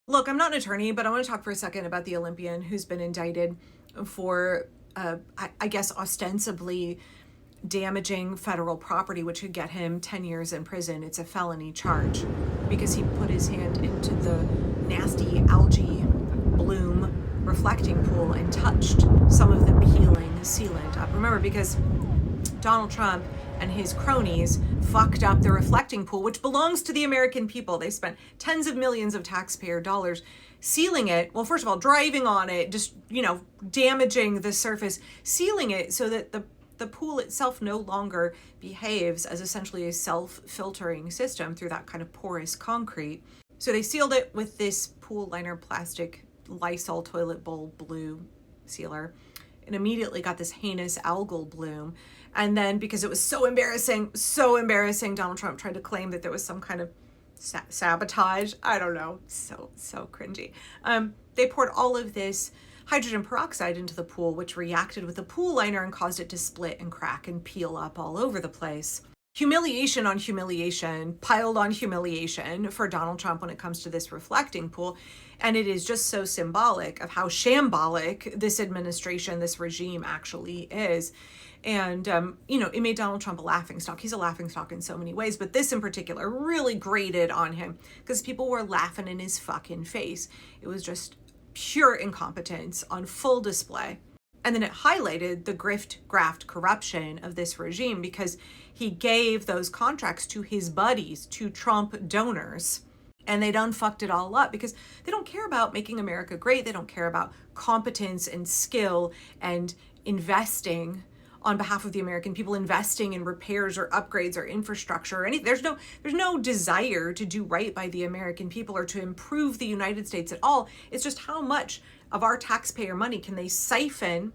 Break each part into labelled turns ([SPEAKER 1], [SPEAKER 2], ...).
[SPEAKER 1] Look, I'm not an attorney, but I want to talk for a second about the Olympian who's been indicted for, I guess, ostensibly damaging federal property, which could get him 10 years in prison. It's a felony charge because he put his hand into the nasty algae bloom reflecting pool and touched some of the peeling sealant up. Remember, because Donald Trump and his cronies fucked up the reflecting pool, which belongs to the American people. They spent tens of millions of taxpayer dollars sealing it. Well, first of all, driving on it, just, damaging the surface, sealing it so that the pool itself no longer behaves as essentially a self-filtering system through that kind of porous concrete. So they sealed it with this pool liner plastic Lysol toilet bowl blue sealer, and immediately got this heinous algal bloom. And then because it was so embarrassing, Donald Trump tried to claim that there was some kind of sabotage. I don't know. So cringy. They poured all of this hydrogen peroxide into the pool, which reacted with the pool liner and caused it to split and crack and peel up all over the place. Humiliation on humiliation, piled on humiliation for Donald Trump when it comes to this reflecting pool. And it is just so symbolic of how shambolic this administration, this regime actually is. And, it made Donald Trump a laughingstock. He's a laughingstock in so many ways, but this in particular really grated on him because people were laughing in his fucking face. It was just pure incompetence on full display. And then it highlighted the grift, graft, corruption of this regime because he gave those contracts to his buddies, to Trump donors. And they done fucked it all up because they don't care about making America great. They don't care about competence and skill and investing on behalf of the American people, investing in repairs or upgrades or infrastructure or anything. There's no desire to do right by the American people or to improve the United States at all. It's just how much of our taxpayer money can they siphon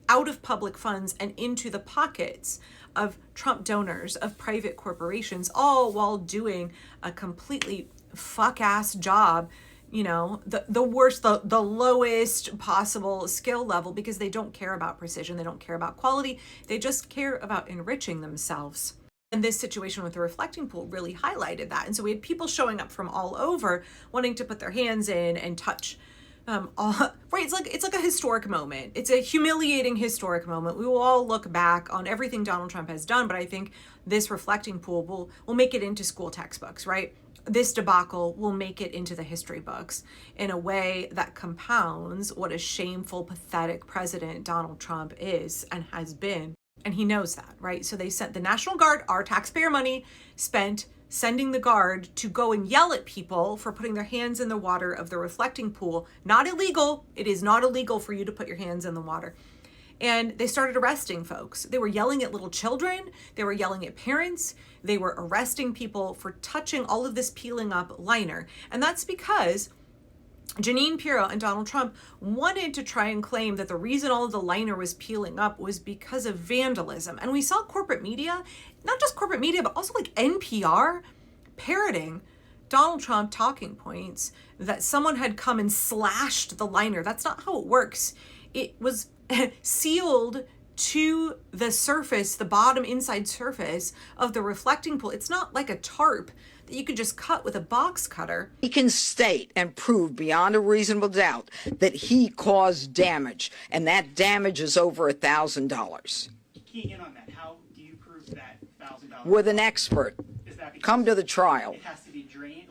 [SPEAKER 1] out of public funds and into the pockets of Trump donors, of private corporations, all while doing a completely fuck-ass job, the worst, the lowest possible skill level, because they don't care about precision, they don't care about quality, they just care about enriching themselves. And this situation with the reflecting pool really highlighted that. And so we had people showing up from all over wanting to put their hands in and touch right. It's like a historic moment. It's a humiliating historic moment. We will all look back on everything Donald Trump has done, but I think this reflecting pool will make it into school textbooks, right? This debacle will make it into the history books in a way that compounds what a shameful, pathetic president Donald Trump is and has been. And he knows that, right? So they sent the National Guard, our taxpayer money, spent sending the Guard to go and yell at people for putting their hands in the water of the reflecting pool. Not illegal. It is not illegal for you to put your hands in the water. And they started arresting folks. They were yelling at little children. They were yelling at parents. They were arresting people for touching all of this peeling up liner. And that's because Jeanine Pirro and Donald Trump wanted to try and claim that the reason all of the liner was peeling up was because of vandalism. And we saw corporate media, not just corporate media, but also like NPR parroting Donald Trump talking points that someone had come and slashed the liner. That's not how it works. It was sealed to the surface, the bottom inside surface of the reflecting pool. It's not like a tarp that you could just cut with a box cutter.
[SPEAKER 2] He can state and prove beyond a reasonable doubt that he caused damage, and that damage is over $1,000.
[SPEAKER 3] Keying in on that, how do you prove that $1,000?
[SPEAKER 2] With an expert.
[SPEAKER 3] Is that because
[SPEAKER 2] come to the trial.
[SPEAKER 3] It has to be drained?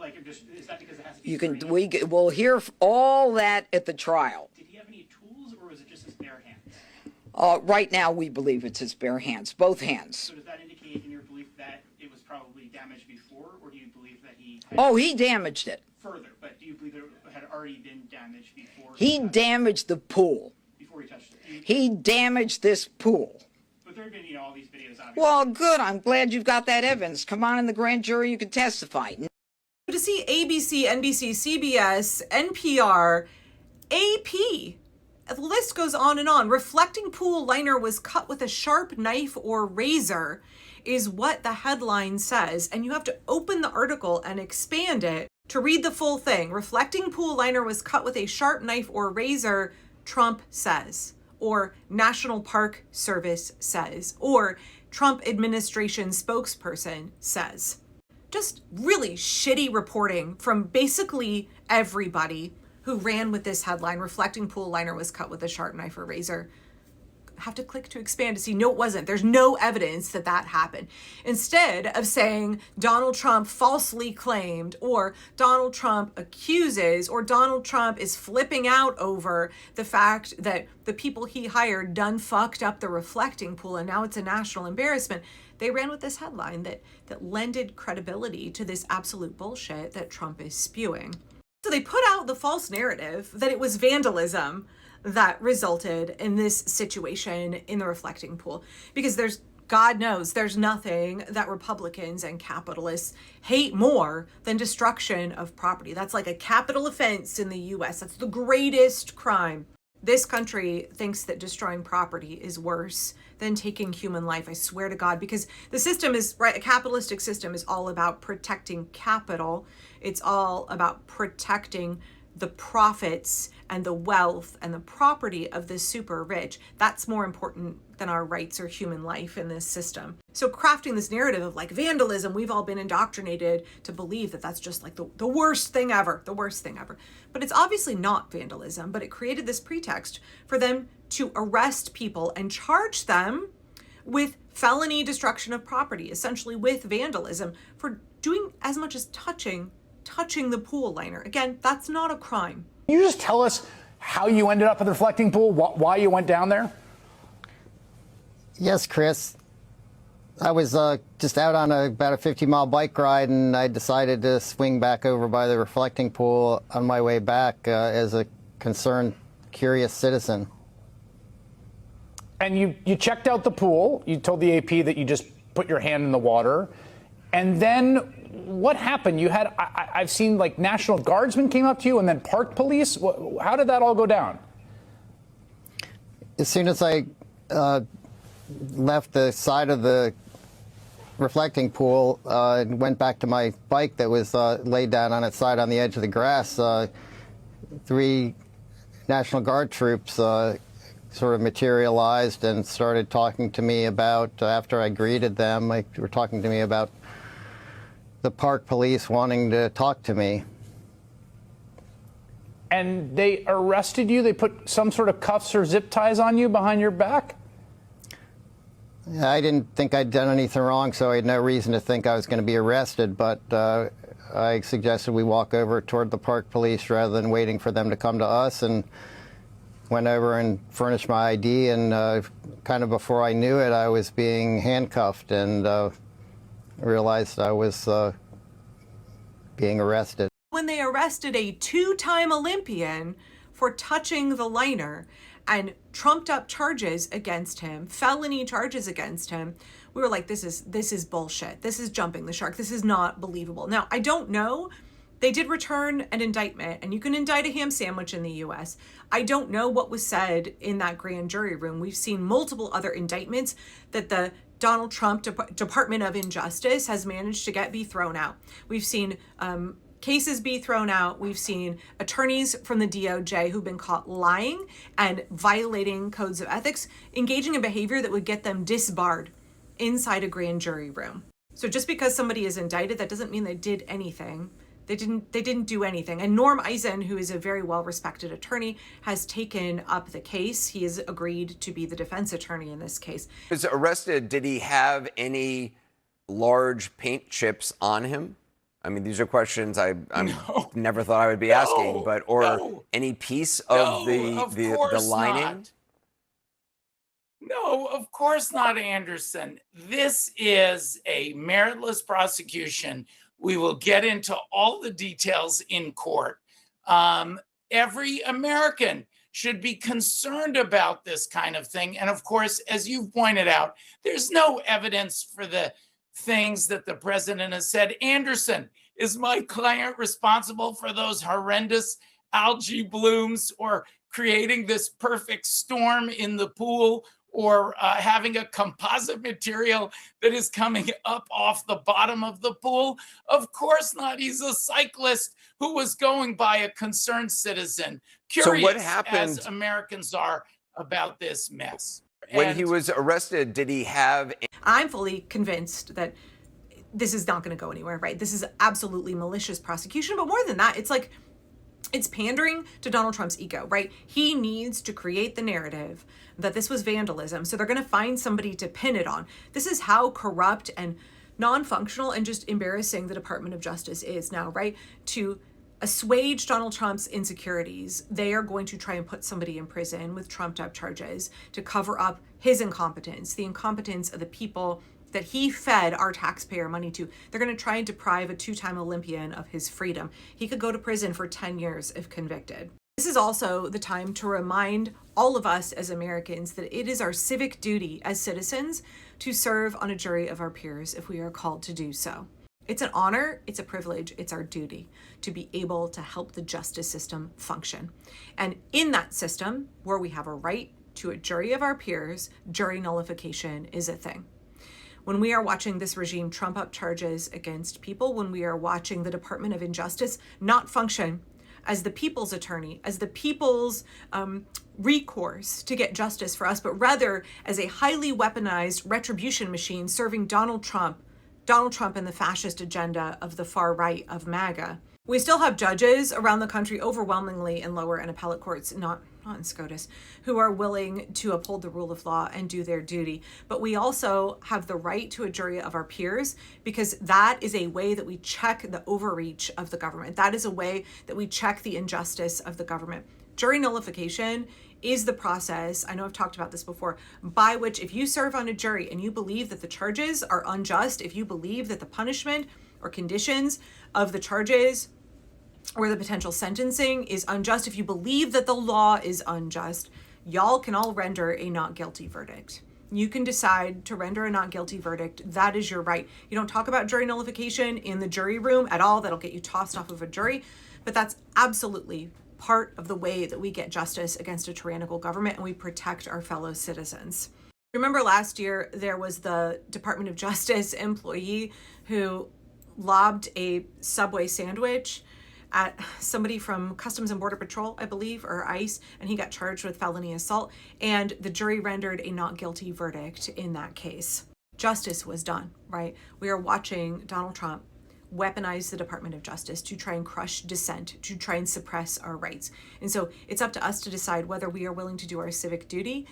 [SPEAKER 3] Is that because it has to be
[SPEAKER 2] You can.
[SPEAKER 3] drained?
[SPEAKER 2] We'll hear all that at the trial.
[SPEAKER 3] Did he have any tools, or was it just his bare hands?
[SPEAKER 2] Right now, we believe it's his bare hands, both hands.
[SPEAKER 3] So does that indicate in your belief that it was probably damaged before, or do you believe that he
[SPEAKER 2] He damaged it.
[SPEAKER 3] further? But do you believe that it had already been damaged before?
[SPEAKER 2] He damaged the pool.
[SPEAKER 3] Before he touched it.
[SPEAKER 2] He damaged this pool.
[SPEAKER 3] But there have been, all these videos. Obviously.
[SPEAKER 2] Well, good. I'm glad you've got that evidence. Come on in the grand jury. You can testify.
[SPEAKER 1] To see ABC, NBC, CBS, NPR, AP, the list goes on and on. Reflecting pool liner was cut with a sharp knife or razor is what the headline says. And you have to open the article and expand it to read the full thing. Reflecting pool liner was cut with a sharp knife or razor, Trump says. Or National Park Service says. Or Trump administration spokesperson says. just really shitty reporting from basically everybody who ran with this headline, reflecting pool liner was cut with a sharp knife or razor. Have to click to expand to see, no, it wasn't. There's no evidence that that happened. Instead of saying Donald Trump falsely claimed, or Donald Trump accuses, or Donald Trump is flipping out over the fact that the people he hired done fucked up the reflecting pool and now it's a national embarrassment, they ran with this headline that lended credibility to this absolute bullshit that Trump is spewing. So they put out the false narrative that it was vandalism that resulted in this situation in the reflecting pool, because God knows there's nothing that Republicans and capitalists hate more than destruction of property. That's like a capital offense in the US. That's the greatest crime. This country thinks that destroying property is worse than taking human life. I swear to God, because the system is, right, a capitalistic system is all about protecting capital. It's all about protecting the profits and the wealth and the property of the super rich. That's more important than our rights or human life in this system. So crafting this narrative of like vandalism, we've all been indoctrinated to believe that that's just like the worst thing ever, the worst thing ever. But it's obviously not vandalism, but it created this pretext for them to arrest people and charge them with felony destruction of property, essentially with vandalism, for doing as much as touching the pool liner. Again, that's not a crime.
[SPEAKER 4] Can you just tell us how you ended up at the reflecting pool, why you went down there?
[SPEAKER 5] Yes, Chris. I was just out on about a 50-mile bike ride, and I decided to swing back over by the reflecting pool on my way back as a concerned, curious citizen.
[SPEAKER 4] And you checked out the pool. You told the AP that you just put your hand in the water. And then what happened? You had, I've seen like National Guardsmen came up to you and then park police. How did that all go down?
[SPEAKER 5] As soon as I left the side of the reflecting pool and went back to my bike that was laid down on its side on the edge of the grass, 3 National Guard troops sort of materialized and started talking to me about, after I greeted them, they were talking to me about the park police wanting to talk to me.
[SPEAKER 4] And they arrested you? They put some sort of cuffs or zip ties on you behind your back?
[SPEAKER 5] I didn't think I'd done anything wrong, so I had no reason to think I was going to be arrested, but I suggested we walk over toward the park police rather than waiting for them to come to us, and went over and furnished my ID, and kind of before I knew it, I was being handcuffed, and realized I was being arrested.
[SPEAKER 1] When they arrested a 2-time Olympian for touching the liner and trumped up charges against him, felony charges against him, we were like, this is bullshit. This is jumping the shark. This is not believable. Now, I don't know. They did return an indictment, and you can indict a ham sandwich in the US. I don't know what was said in that grand jury room. We've seen multiple other indictments that the Donald Trump Department of Injustice has managed to be thrown out. We've seen cases be thrown out. We've seen attorneys from the DOJ who've been caught lying and violating codes of ethics, engaging in behavior that would get them disbarred inside a grand jury room. So just because somebody is indicted, that doesn't mean they did anything. They didn't do anything. And Norm Eisen, who is a very well-respected attorney, has taken up the case. He has agreed to be the defense attorney in this case.
[SPEAKER 6] He was arrested. Did he have any large paint chips on him? I mean, these are questions I never thought I would be asking, but any piece of the lining?
[SPEAKER 7] Not. No, of course not, Anderson. This is a meritless prosecution. We will get into all the details in court. Every American should be concerned about this kind of thing. And of course, as you've pointed out, there's no evidence for the things that the president has said. Anderson, is my client responsible for those horrendous algae blooms, or creating this perfect storm in the pool, or having a composite material that is coming up off the bottom of the pool? Of course not. He's a cyclist who was going by a concerned citizen, curious,
[SPEAKER 6] so what happened,
[SPEAKER 7] as Americans are, about this mess.
[SPEAKER 6] When he was arrested, did he have...
[SPEAKER 1] I'm fully convinced that this is not going to go anywhere, right? This is absolutely malicious prosecution. But more than that, it's like, it's pandering to Donald Trump's ego, right? He needs to create the narrative that this was vandalism. So they're going to find somebody to pin it on. This is how corrupt and non-functional and just embarrassing the Department of Justice is now, right? To assuage Donald Trump's insecurities, they are going to try and put somebody in prison with trumped up charges to cover up his incompetence, the incompetence of the people that he fed our taxpayer money to. They're going to try and deprive a two-time Olympian of his freedom. He could go to prison for 10 years if convicted. This is also the time to remind all of us as Americans that it is our civic duty as citizens to serve on a jury of our peers if we are called to do so. It's an honor, it's a privilege, it's our duty to be able to help the justice system function. And in that system, where we have a right to a jury of our peers, jury nullification is a thing. When we are watching this regime trump up charges against people, when we are watching the Department of Justice not function as the people's attorney, as the people's recourse to get justice for us, but rather as a highly weaponized retribution machine serving Donald Trump and the fascist agenda of the far right of MAGA. We still have judges around the country, overwhelmingly in lower and appellate courts, not in SCOTUS, who are willing to uphold the rule of law and do their duty. But we also have the right to a jury of our peers, because that is a way that we check the overreach of the government. That is a way that we check the injustice of the government. Jury nullification is the process, I know I've talked about this before, by which if you serve on a jury and you believe that the charges are unjust, if you believe that the punishment or conditions of the charges or the potential sentencing is unjust, if you believe that the law is unjust, y'all can all render a not guilty verdict. You can decide to render a not guilty verdict. That is your right. You don't talk about jury nullification in the jury room at all. That'll get you tossed off of a jury. But that's absolutely part of the way that we get justice against a tyrannical government and we protect our fellow citizens. Remember last year, there was the Department of Justice employee who lobbed a Subway sandwich at somebody from Customs and Border Patrol, I believe, or ICE, and he got charged with felony assault, and the jury rendered a not guilty verdict in that case. Justice was done, right? We are watching Donald Trump weaponize the Department of Justice to try and crush dissent, to try and suppress our rights. And so it's up to us to decide whether we are willing to do our civic duty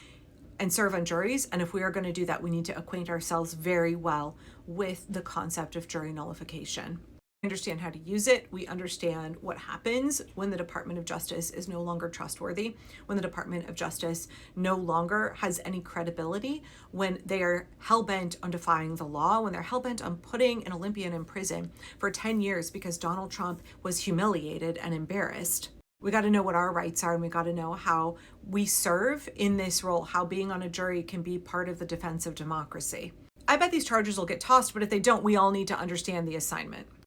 [SPEAKER 1] and serve on juries. And if we are going to do that, we need to acquaint ourselves very well with the concept of jury nullification. We understand how to use it. We understand what happens when the Department of Justice is no longer trustworthy, when the Department of Justice no longer has any credibility, when they are hell-bent on defying the law, when they're hell-bent on putting an Olympian in prison for 10 years because Donald Trump was humiliated and embarrassed. We got to know what our rights are, and we got to know how we serve in this role, how being on a jury can be part of the defense of democracy. I bet these charges will get tossed, but if they don't, we all need to understand the assignment.